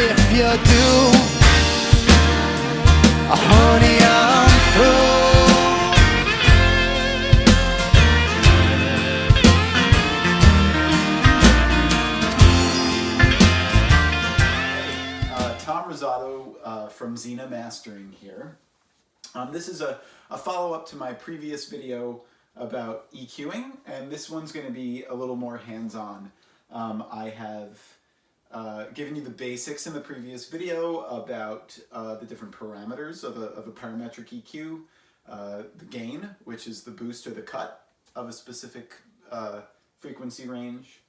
If you do, honey, I'm through. Tom Rosato from Xena Mastering here. This is a follow-up to my previous video about EQing, and this one's going to be a little more hands-on. I have given you the basics in the previous video about the different parameters of a parametric EQ, the gain, which is the boost or the cut of a specific frequency range,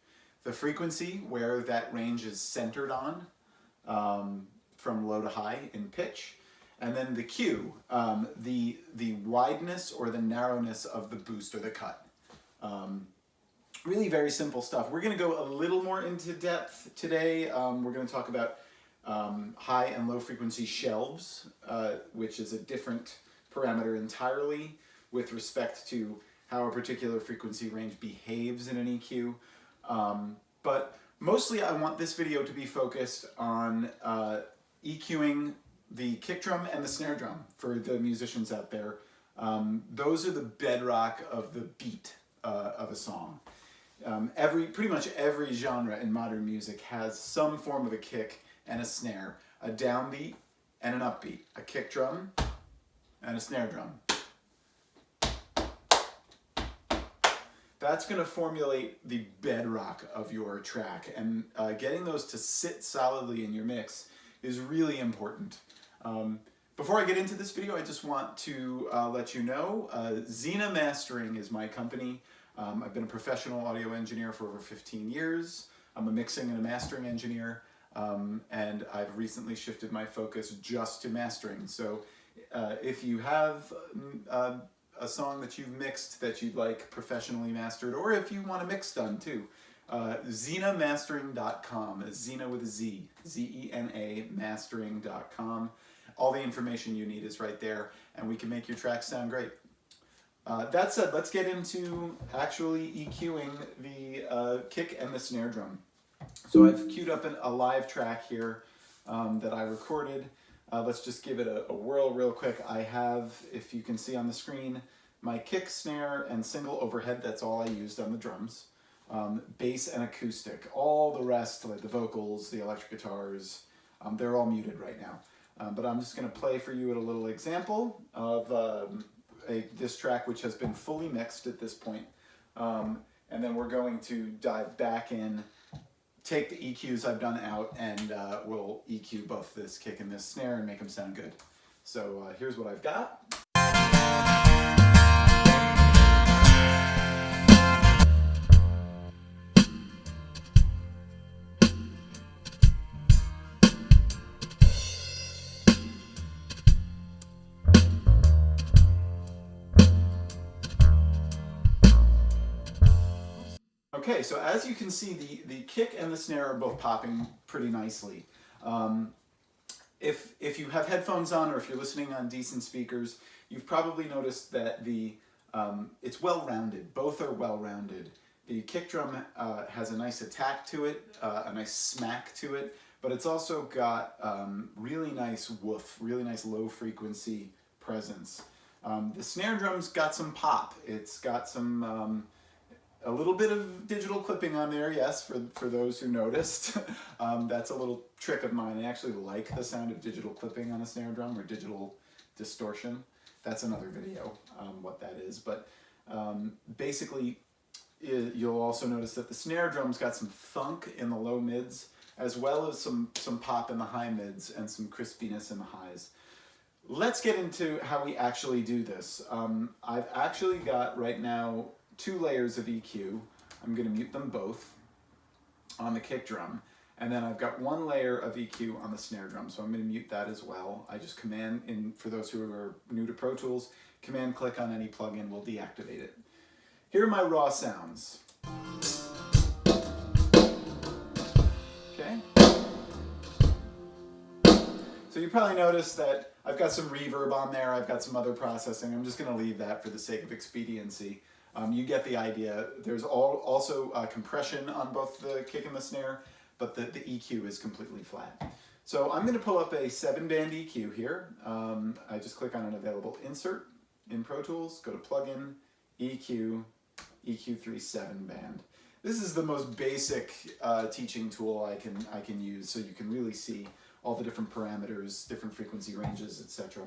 the frequency, where that range is centered on, from low to high in pitch, and then the Q, the wideness or the narrowness of the boost or the cut. Really very simple stuff. We're going to go a little more into depth today. We're going to talk about high and low frequency shelves, which is a different parameter entirely with respect to how a particular frequency range behaves in an EQ. But mostly I want this video to be focused on EQing the kick drum and the snare drum for the musicians out there. Those are the bedrock of the beat of a song. Pretty much every genre in modern music has some form of a kick and a snare, a downbeat and an upbeat, a kick drum and a snare drum. That's going to formulate the bedrock of your track, and getting those to sit solidly in your mix is really important. Before I get into this video, I just want to let you know, Xena Mastering is my company. I've been a professional audio engineer for over 15 years. I'm a mixing and a mastering engineer, and I've recently shifted my focus just to mastering. So if you have a song that you've mixed that you'd like professionally mastered, or if you want a mix done too, XenaMastering.com, Xena with a Z, Z-E-N-A, mastering.com. All the information you need is right there, and we can make your tracks sound great. That said, let's get into actually EQing the kick and the snare drum. So I've queued up a live track here that I recorded. Let's just give it a whirl real quick. I have, if you can see on the screen, my kick, snare, and single overhead. That's all I used on the drums. Bass and acoustic. All the rest, like the vocals, the electric guitars, they're all muted right now. But I'm just going to play for you a little example of this track, which has been fully mixed at this point. And then we're going to dive back in, take the EQs I've done out, and we'll EQ both this kick and this snare and make them sound good. So here's what I've got. Okay, so as you can see, the kick and the snare are both popping pretty nicely. If you have headphones on, or if you're listening on decent speakers, you've probably noticed that it's well-rounded. Both are well-rounded. The kick drum has a nice attack to it, a nice smack to it, but it's also got really nice woof, really nice low-frequency presence. The snare drum's got some pop. It's got some a little bit of digital clipping on there, yes, for those who noticed. That's a little trick of mine. I actually like the sound of digital clipping on a snare drum, or digital distortion. That's another video, what that is. But basically, you'll also notice that the snare drum's got some thunk in the low mids, as well as some pop in the high mids and some crispiness in the highs. Let's get into how we actually do this. I've actually got right now 2 layers of EQ. I'm going to mute them both on the kick drum, and then I've got 1 layer of EQ on the snare drum, so I'm going to mute that as well. I just for those who are new to Pro Tools, command click on any plugin will deactivate it. Here are my raw sounds. Okay. So you probably noticed that I've got some reverb on there, I've got some other processing. I'm just going to leave that for the sake of expediency. You get the idea. There's also compression on both the kick and the snare, but the EQ is completely flat. So I'm going to pull up a 7-band EQ here. I just click on an available insert in Pro Tools, go to Plugin, EQ, EQ3 7-band. This is the most basic teaching tool I can use, so you can really see all the different parameters, different frequency ranges, etc.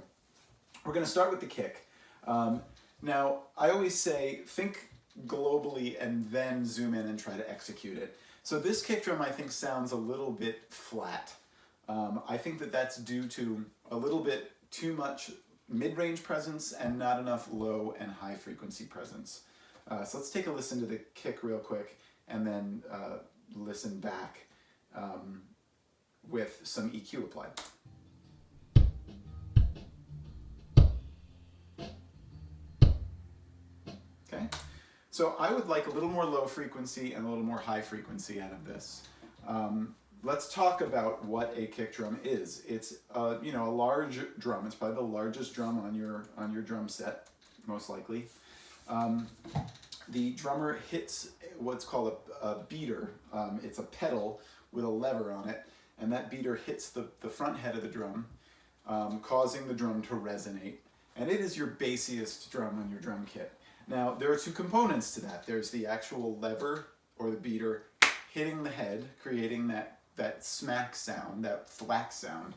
We're going to start with the kick. Now, I always say think globally and then zoom in and try to execute it. So this kick drum I think sounds a little bit flat. I think that that's due to a little bit too much mid-range presence and not enough low and high frequency presence. So let's take a listen to the kick real quick and then listen back with some EQ applied. Okay, so I would like a little more low frequency and a little more high frequency out of this. Let's talk about what a kick drum is. It's a large drum. It's probably the largest drum on your drum set, most likely. The drummer hits what's called a beater. It's a pedal with a lever on it, and that beater hits the front head of the drum, causing the drum to resonate. And it is your bassiest drum on your drum kit. Now, there are two components to that. There's the actual lever, or the beater, hitting the head, creating that smack sound, that thwack sound.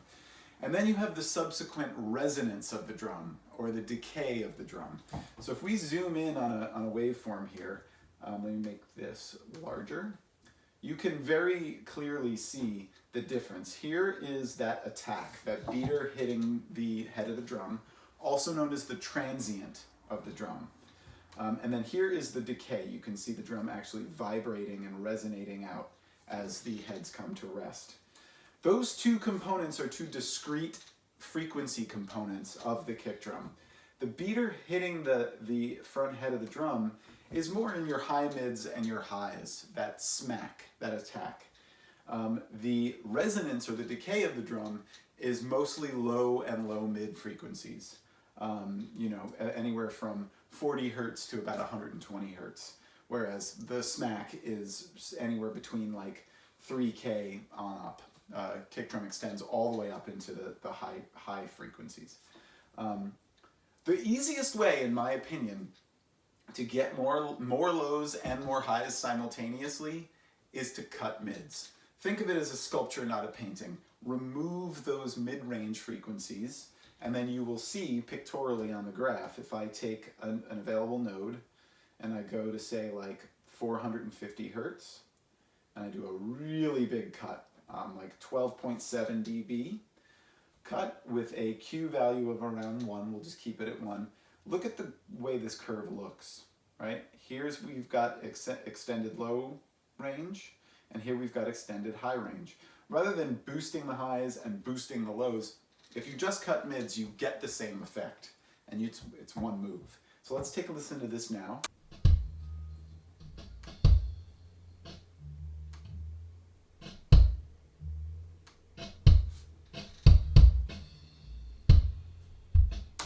And then you have the subsequent resonance of the drum, or the decay of the drum. So if we zoom in on a waveform here, let me make this larger, you can very clearly see the difference. Here is that attack, that beater hitting the head of the drum, also known as the transient of the drum. And then here is the decay. You can see the drum actually vibrating and resonating out as the heads come to rest. Those two components are two discrete frequency components of the kick drum. The beater hitting the front head of the drum is more in your high mids and your highs, that smack, that attack. The resonance or the decay of the drum is mostly low and low mid frequencies. Anywhere from 40 hertz to about 120 hertz, whereas the smack is anywhere between like 3K on up. Kick drum extends all the way up into the high frequencies. The easiest way, in my opinion, to get more lows and more highs simultaneously is to cut mids. Think of it as a sculpture, not a painting. Remove those mid-range frequencies, and then you will see pictorially on the graph, if I take an available node and I go to say like 450 hertz, and I do a really big cut, like 12.7 dB, cut with a Q value of around 1, we'll just keep it at 1. Look at the way this curve looks, right? We've got extended low range, and here we've got extended high range. Rather than boosting the highs and boosting the lows, if you just cut mids, you get the same effect, and it's one move. So let's take a listen to this now.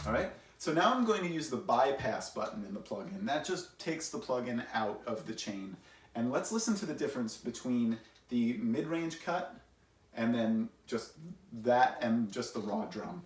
All right, so now I'm going to use the bypass button in the plugin. That just takes the plugin out of the chain. And let's listen to the difference between the mid-range cut and then just that and just the raw drum.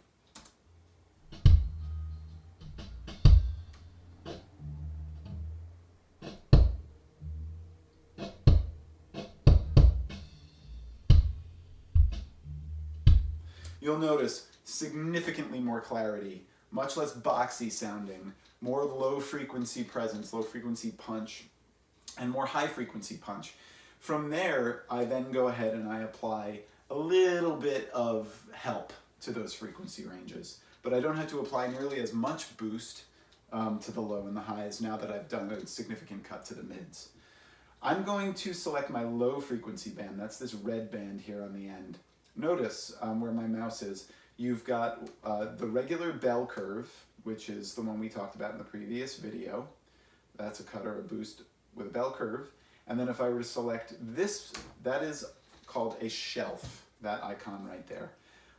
You'll notice significantly more clarity, much less boxy sounding, more low frequency presence, low frequency punch, and more high frequency punch. From there, I then go ahead and I apply a little bit of help to those frequency ranges, but I don't have to apply nearly as much boost to the low and the highs now that I've done a significant cut to the mids. I'm going to select my low frequency band. That's this red band here on the end. Notice where my mouse is, you've got the regular bell curve, which is the one we talked about in the previous video. That's a cut or a boost with a bell curve. And then if I were to select this, that is called a shelf, that icon right there.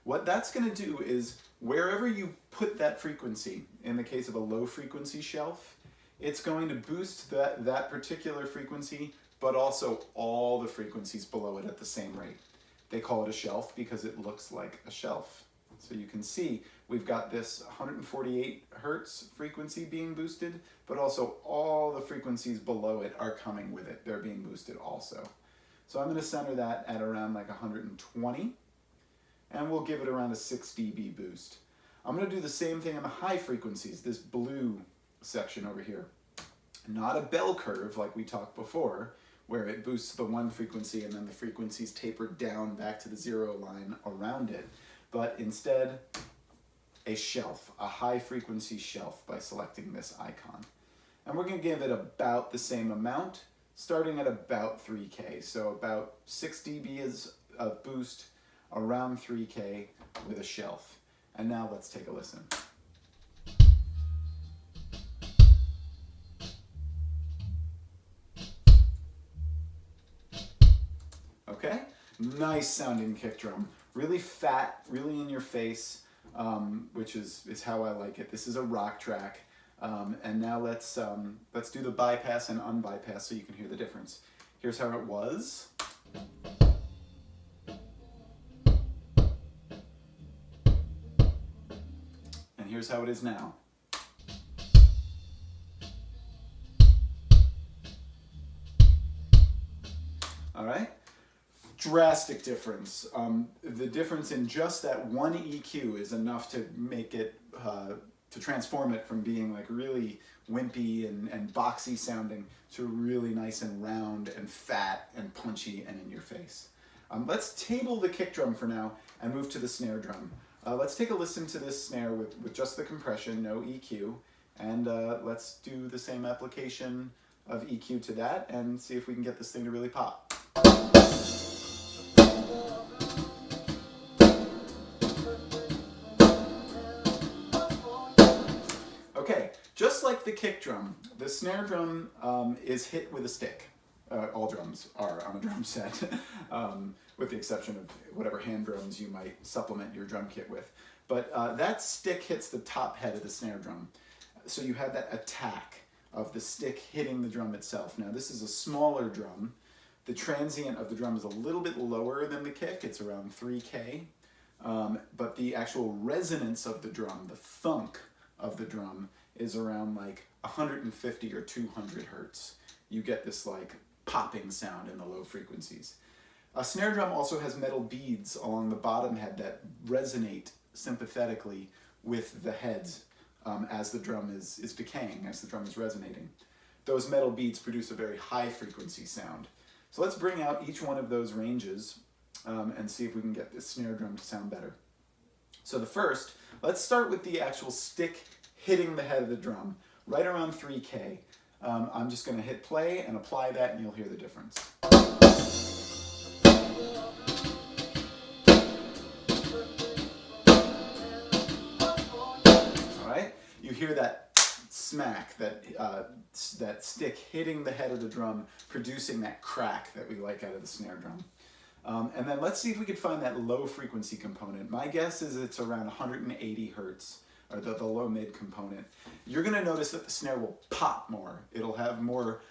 What that's going to do is wherever you put that frequency, in the case of a low frequency shelf, it's going to boost that particular frequency but also all the frequencies below it at the same rate. They call it a shelf because it looks like a shelf. So you can see we've got this 148 hertz frequency being boosted, but also all the frequencies below it are coming with it. They're being boosted also. So I'm going to center that at around like 120, and we'll give it around a 6 dB boost. I'm going to do the same thing on the high frequencies, this blue section over here. Not a bell curve like we talked before, where it boosts the one frequency and then the frequencies taper down back to the 0 line around it, but instead a shelf, a high frequency shelf by selecting this icon. And we're going to give it about the same amount, starting at about 3K. So about 6 dB is a boost, around 3K with a shelf. And now let's take a listen. Okay, nice sounding kick drum. Really fat, really in your face, which is how I like it. This is a rock track. And now let's do the bypass and unbypass so you can hear the difference. Here's how it was. And here's how it is now. All right? Drastic difference. The difference in just that one EQ is enough to make it, to transform it from being like really wimpy and boxy sounding to really nice and round and fat and punchy and in your face. Let's table the kick drum for now and move to the snare drum. Let's take a listen to this snare with just the compression, no EQ, and let's do the same application of EQ to that and see if we can get this thing to really pop. Okay, just like the kick drum, the snare drum is hit with a stick. All drums are on a drum set, with the exception of whatever hand drums you might supplement your drum kit with. But that stick hits the top head of the snare drum. So you have that attack of the stick hitting the drum itself. Now this is a smaller drum. The transient of the drum is a little bit lower than the kick. It's around 3K. But the actual resonance of the drum, the thunk of the drum, is around like 150 or 200 hertz. You get this like popping sound in the low frequencies. A snare drum also has metal beads along the bottom head that resonate sympathetically with the heads as the drum is decaying, as the drum is resonating. Those metal beads produce a very high frequency sound. So let's bring out each one of those ranges and see if we can get this snare drum to sound better. So the first, let's start with the actual stick hitting the head of the drum, right around 3K. I'm just going to hit play and apply that and you'll hear the difference. All right, you hear that smack, that stick hitting the head of the drum, producing that crack that we like out of the snare drum. And then let's see if we could find that low frequency component. My guess is it's around 180 hertz, or the low mid component. You're going to notice that the snare will pop more. It'll have more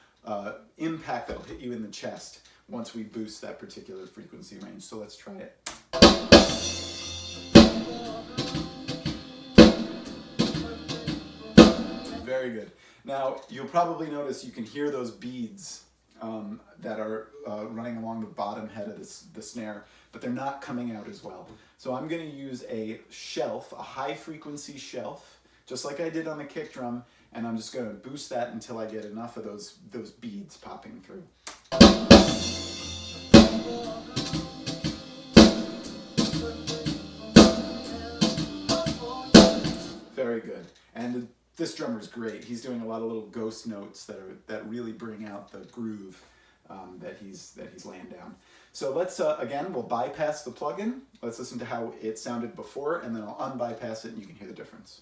impact that'll hit you in the chest once we boost that particular frequency range. So let's try it. Very good. Now, you'll probably notice you can hear those beads that are running along the bottom head of the snare, but they're not coming out as well. So I'm going to use a shelf, a high frequency shelf, just like I did on the kick drum, and I'm just going to boost that until I get enough of those beads popping through. Very good. And this drummer's great. He's doing a lot of little ghost notes that really bring out the groove that he's laying down. So let's again, we'll bypass the plugin. Let's listen to how it sounded before, and then I'll unbypass it, and you can hear the difference.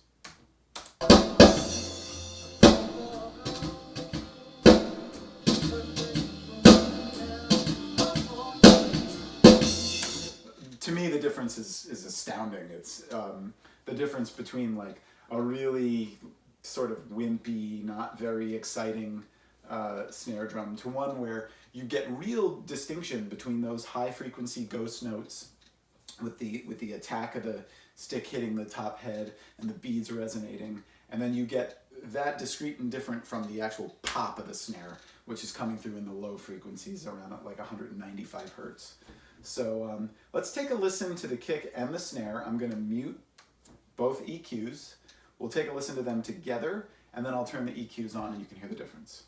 To me, the difference is astounding. It's the difference between like a really sort of wimpy, not very exciting snare drum to one where you get real distinction between those high frequency ghost notes with the attack of the stick hitting the top head and the beads resonating, and then you get that discrete and different from the actual pop of the snare, which is coming through in the low frequencies around like 195 hertz. So let's take a listen to the kick and the snare. I'm going to mute both EQs. We'll take a listen to them together, and then I'll turn the EQs on and you can hear the difference.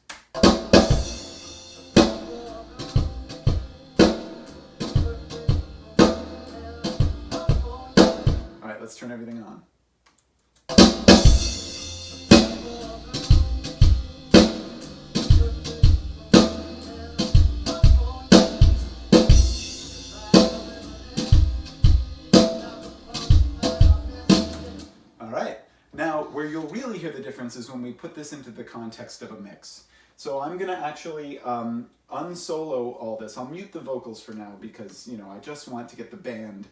All right, let's turn everything on. Now, where you'll really hear the difference is when we put this into the context of a mix. So I'm going to actually unsolo all this. I'll mute the vocals for now because, you know, I just want to get the band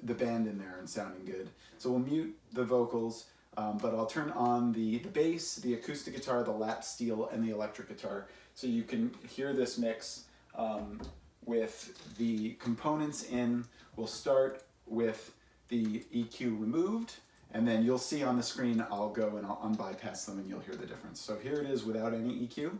in there and sounding good. So we'll mute the vocals, but I'll turn on the bass, the acoustic guitar, the lap steel, and the electric guitar, so you can hear this mix with the components in. We'll start with the EQ removed, and then you'll see on the screen I'll go and I'll unbypass them and you'll hear the difference. So here it is without any EQ.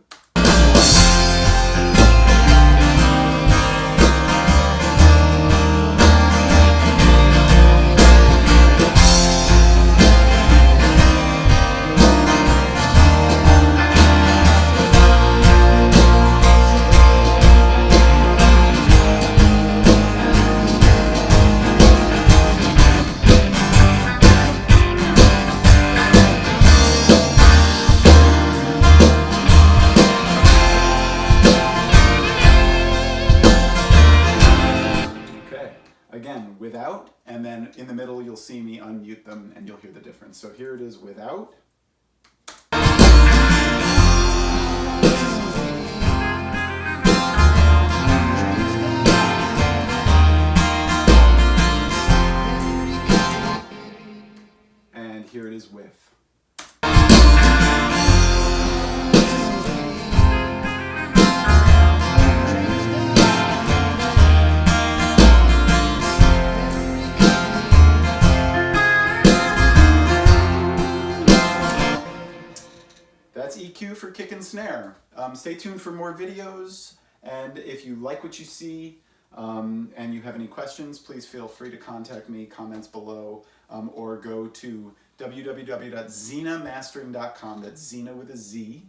Again, without, and then in the middle you'll see me unmute them and you'll hear the difference. So here it is without. And here it is with. That's EQ for kick and snare. Stay tuned for more videos, and if you like what you see and you have any questions, please feel free to contact me, comments below, or go to www.zinamastering.com, that's Zina with a Z,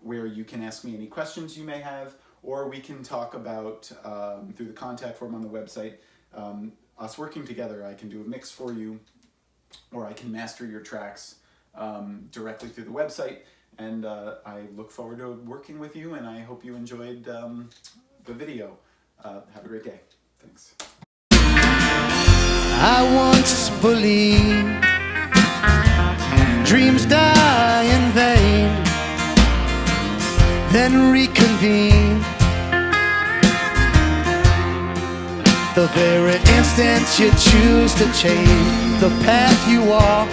where you can ask me any questions you may have, or we can talk about, through the contact form on the website, us working together. I can do a mix for you, or I can master your tracks directly through the website, and I look forward to working with you, and I hope you enjoyed the video. Have a great day. Thanks. I once believed dreams die in vain, then reconvene the very instant you choose to change the path you walk.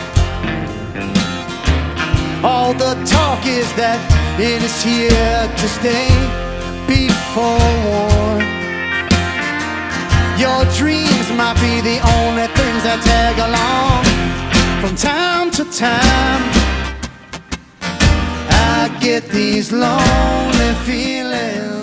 All the talk is that it is here to stay. Be forewarned, your dreams might be the only things that tag along. From time to time, I get these lonely feelings.